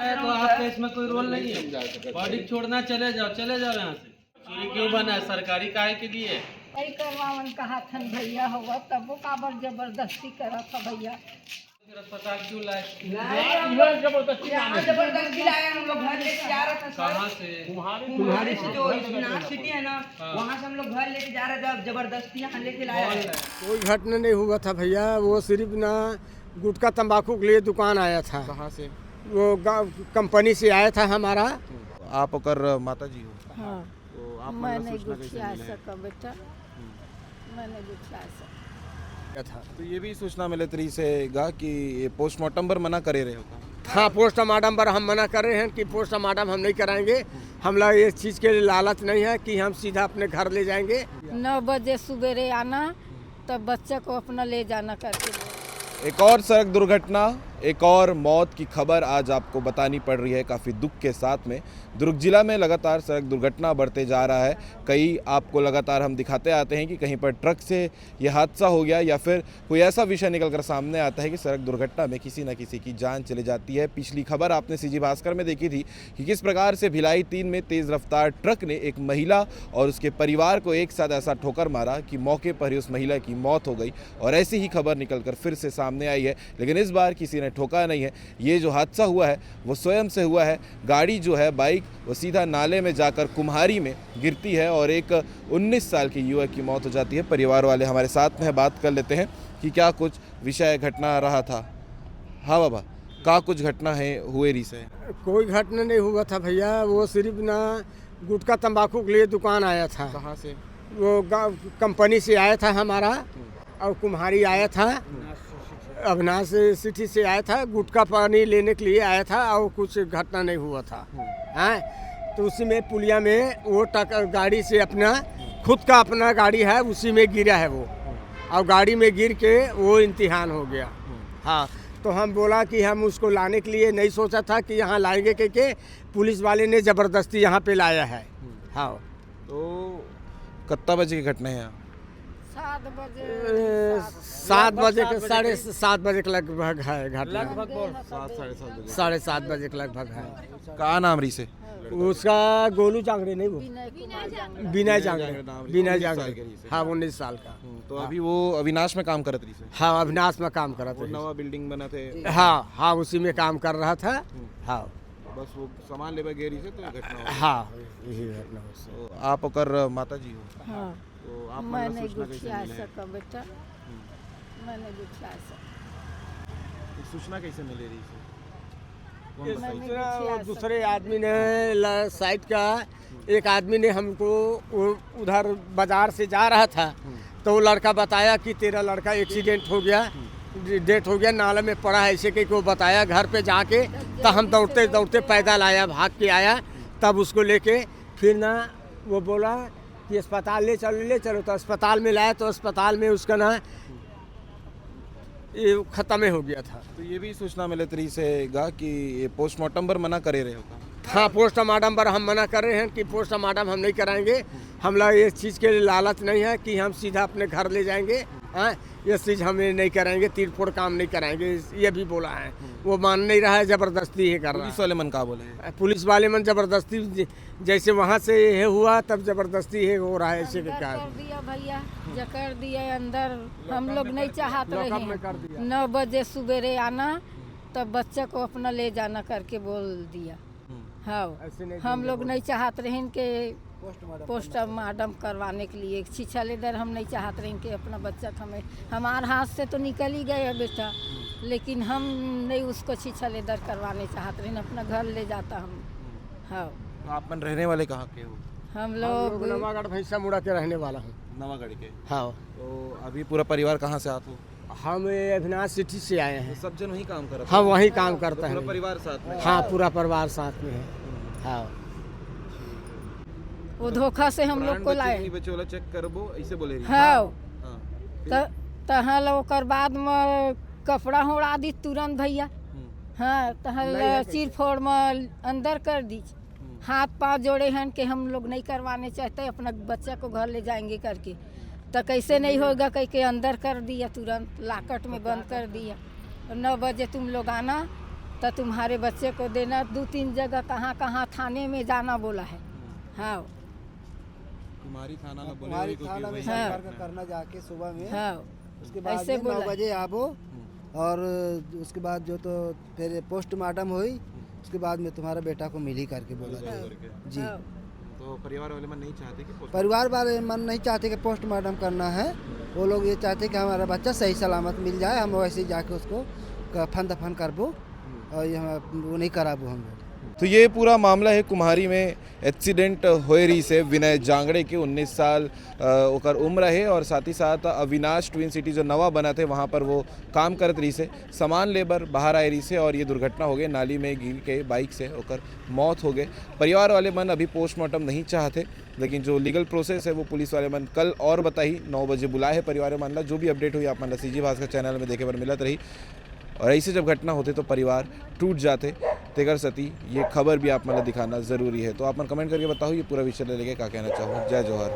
तो आपका इसमें कोई रोल नहीं है। बॉडी छोड़ना, चले जाओ यहाँ से। चोरी क्यों बना है? सरकारी काहे के लिए? कई करवावन कहा थन भैया होगा तब वो काबर जबरदस्ती करा था भैया। फिर अस्पताल क्यों लाए? जबरदस्ती लाए हम लोग घर लेके जा रहे थे। कहाँ से? कुम्हारी से जो इनाम सिटी है ना, वहाँ से हम लोग घर लेके जा रहे थे, जबरदस्ती यहाँ लेके लाए। कोई घटना नहीं हुआ था भैया, वो सिर्फ ना गुटखा तंबाकू के लिए दुकान आया था। कहाँ से? वो कंपनी से आया था हमारा। आप ओकर माता जी हो? हाँ, तो आप मैं नहीं गुठिया सका बेटा, मैं नहीं गुठिया सका था। तो ये भी सूचना मिले तरी से गा कि ये पोस्टमार्टम पर मना करे रहे होगा। हाँ, पोस्टमार्टम पर हम मना कर रहे हैं कि पोस्टमार्टम हम नहीं कराएंगे। हम लोग इस चीज़ के लिए लालच नहीं है कि हम सीधा अपने घर ले जाएंगे। 9 बजे सुबेरे आना, तब बच्चे को अपना ले जाना करके। एक और सड़क दुर्घटना, एक और मौत की खबर आज आपको बतानी पड़ रही है काफ़ी दुख के साथ में। दुर्ग जिला में लगातार सड़क दुर्घटना बढ़ते जा रहा है। कई आपको लगातार हम दिखाते आते हैं कि कहीं पर ट्रक से यह हादसा हो गया या फिर कोई ऐसा विषय निकलकर सामने आता है कि सड़क दुर्घटना में किसी न किसी की जान चली जाती है। पिछली खबर आपने सीजी भास्कर में देखी थी कि किस प्रकार से भिलाई 3 में तेज़ रफ्तार ट्रक ने एक महिला और उसके परिवार को एक साथ ऐसा ठोकर मारा कि मौके पर ही उस महिला की मौत हो गई। और ऐसी ही खबर निकलकर फिर से सामने आई है, लेकिन इस बार किसी ने ठोका नहीं है। ये जो हादसा हुआ है वो स्वयं से हुआ है। गाड़ी जो है, बाइक, वो सीधा नाले में जाकर कुम्हारी में गिरती है और एक 19 साल की युवक की मौत हो जाती है। परिवार वाले हमारे साथ में बात कर लेते हैं कि क्या कुछ विषय घटना रहा था। हाँ बाबा, क्या कुछ घटना है हुए रही से? कोई घटना नहीं हुआ था भैया, वो सिर्फ ना गुटखा तंबाकू के लिए दुकान आया था। कहाँ से? वो कंपनी से आया था हमारा, और कुम्हारी आया था, अविनाश सिटी से आया था, गुटखा पानी लेने के लिए आया था और कुछ घटना नहीं हुआ था। हैं, तो उसी में पुलिया में वो गाड़ी से अपना खुद का अपना गाड़ी है, उसी में गिरा है वो, और गाड़ी में गिर के वो इम्तिहान हो गया। हाँ, तो हम बोला कि हम उसको लाने के लिए नहीं सोचा था कि यहाँ लाएंगे, क्योंकि पुलिस वाले ने ज़बरदस्ती यहाँ पे लाया है। हाँ, तो कितना बजे की घटना है यहाँ? 7 बजे 7 बजे के 7:30 बजे के लगभग है घटना। 7:30 बजे के लगभग है। का नाम रही से? उसका गोलू जांगड़े नहीं, वो विनय जांगड़े। हाँ, 19 साल का। तो अभी वो अविनाश में काम करत रही से? हाँ, अविनाश में काम कर रहा वो था। नवा बिल्डिंग बना थे। हाँ, उसी में काम कर रहा था। हाँ, बस वो सामान लेवे गए रही से तो ये घटना हो गई। हाँ, यही घटना हो। तो आप ओकर माता जी हो? हाँ, तो आप मैं मतलब नहीं सूचना कैसे गुठिया मिले? सका बेटा, मैं नहीं गुठिया सका। तो सूचना कैसे मिले रही से? कौन ये बताई? सूचना दूसरे आदमी ने साइड का एक आदमी ने हमको, उधर बाजार से जा रहा था, तो वो लड़का बताया कि तेरा लड़का एक्सीडेंट हो गया, डेथ हो गया, नाले में पड़ा है, ऐसे कि वो बताया। घर पे जाके तो हम दौड़ते दौड़ते पैदल आया, भाग के आया, तब उसको लेके फिर ना वो बोला कि अस्पताल ले चलो। तो अस्पताल में लाया, तो अस्पताल में उसका ना ये ख़त्म हो गया था। तो ये भी सूचना मिले तरी से गा कि ये पोस्टमार्टम पर मना करे रहे होगा। हाँ, पोस्टमार्टम पर हम मना कर रहे हैं कि पोस्टमार्टम हम नहीं कराएंगे। हम लोग इस चीज़ के लिए लालच नहीं है कि हम सीधा अपने घर ले जाएंगे। हाँ, ये चीज़ हमें नहीं कराएंगे, तीर-फोड़ काम नहीं कराएंगे, ये भी बोला है। वो मान नहीं रहा है, ज़बरदस्ती ही कर रहा पुलिस वाले मन का बोले हैं? है। पुलिस वाले मन ज़बरदस्ती, जैसे वहाँ से ये हुआ तब ज़बरदस्ती है हो रहा है। ऐसे के क्या कर दिया भैया, जकड़ दिया अंदर। हम लोग नहीं चाहत रहे लॉकअप में कर हैं। दिया। 9 बजे सुबेरे आना, तब बच्चे को अपना ले जाना करके बोल दिया। हाँ, ऐसे नहीं हम लोग नहीं चाहत रहे कि पोस्टमार्टम करवाने के लिए शिक्षा लेदर हम नहीं चाहत रहे कि अपना बच्चा हमें, हमारे हाथ से तो निकल ही गया बेटा, लेकिन हम नहीं उसको शिक्षा लेदर करवाने चाहत रहे, अपना घर ले जाता हम। हाँ, तो आप मन रहने वाले कहाँ के हो? हम हम लोग लोग नवागढ़ भैंसा मुड़ा के रहने वाला हूँ। नवागढ़ के। हाँ, तो अभी पूरा परिवार कहाँ से आते हो? हम अविनाश सिटी से आए हैं। सब जन वही काम करते हम वहीं काम करते पूरा हैं। परिवार साथ में? हाँ, पूरा परिवार साथ में है। हाँ, वो धोखा से हम लोग को लाए। बच्चे वाला चेक करबो ऐसे बोले रही? हाँ, हाँ। तहल ओकर बाद में कपड़ा होड़ा दी तुरंत भैया। हाँ, तहल चीर फोड़ में अंदर कर दी, हाथ पांव जोड़े हैं कि हम लोग नहीं करवाने चाहते, अपना बच्चा को घर ले जाएंगे करके। तो कैसे नहीं होगा, कह के अंदर कर दिया, तुरंत लाकट में बंद कर दिया। 9 बजे तुम लोग आना, तो तुम्हारे बच्चे को देना 2-3 जगह कहाँ कहाँ थाने में जाना बोला है। हाँ कुमारी थाना में कुमारी थाना में हाँ। संपर्क करना जाके सुबह में, हाँ उसके बाद ऐसे 9 बोला। बजे आबो, और उसके बाद जो तो फिर पोस्टमार्टम हुई, उसके बाद में तुम्हारा बेटा को मिली करके बोला जी। हाँ। तो परिवार वाले मन नहीं चाहते कि परिवार वाले मन नहीं चाहते कि पोस्टमार्टम करना है, वो लोग ये चाहते कि हमारा बच्चा सही सलामत मिल जाए, हम वैसे ही जाके उसको कफन दफन करबो, और ये वो नहीं कराबो हम लोग। तो ये पूरा मामला है कुम्हारी में एक्सीडेंट होए रही से विनय जांगड़े के 19 साल ओकर उम्र है, और साथ ही साथ अविनाश ट्विन सिटी जो नवा बना थे वहाँ पर वो काम करत रही से, सामान लेबर बाहर आए रही से और ये दुर्घटना हो गई, नाली में गिर के बाइक से ओकर मौत हो गए। परिवार वाले मन अभी पोस्टमार्टम नहीं चाहते, लेकिन जो लीगल प्रोसेस है वो पुलिस वाले मन कल और बताई 9 बजे बुलाए है परिवार मन ला। जो भी अपडेट हुई आप मन सीजी भास्कर चैनल में देखे पर मिलत रही, और ऐसे जब घटना होते तो परिवार टूट जाते। तेगर सती ये खबर भी आप मतलब दिखाना ज़रूरी है। तो आप मन कमेंट करके बताओ ये पूरा विषय लेके क्या कहना चाहो। जय जवाहर।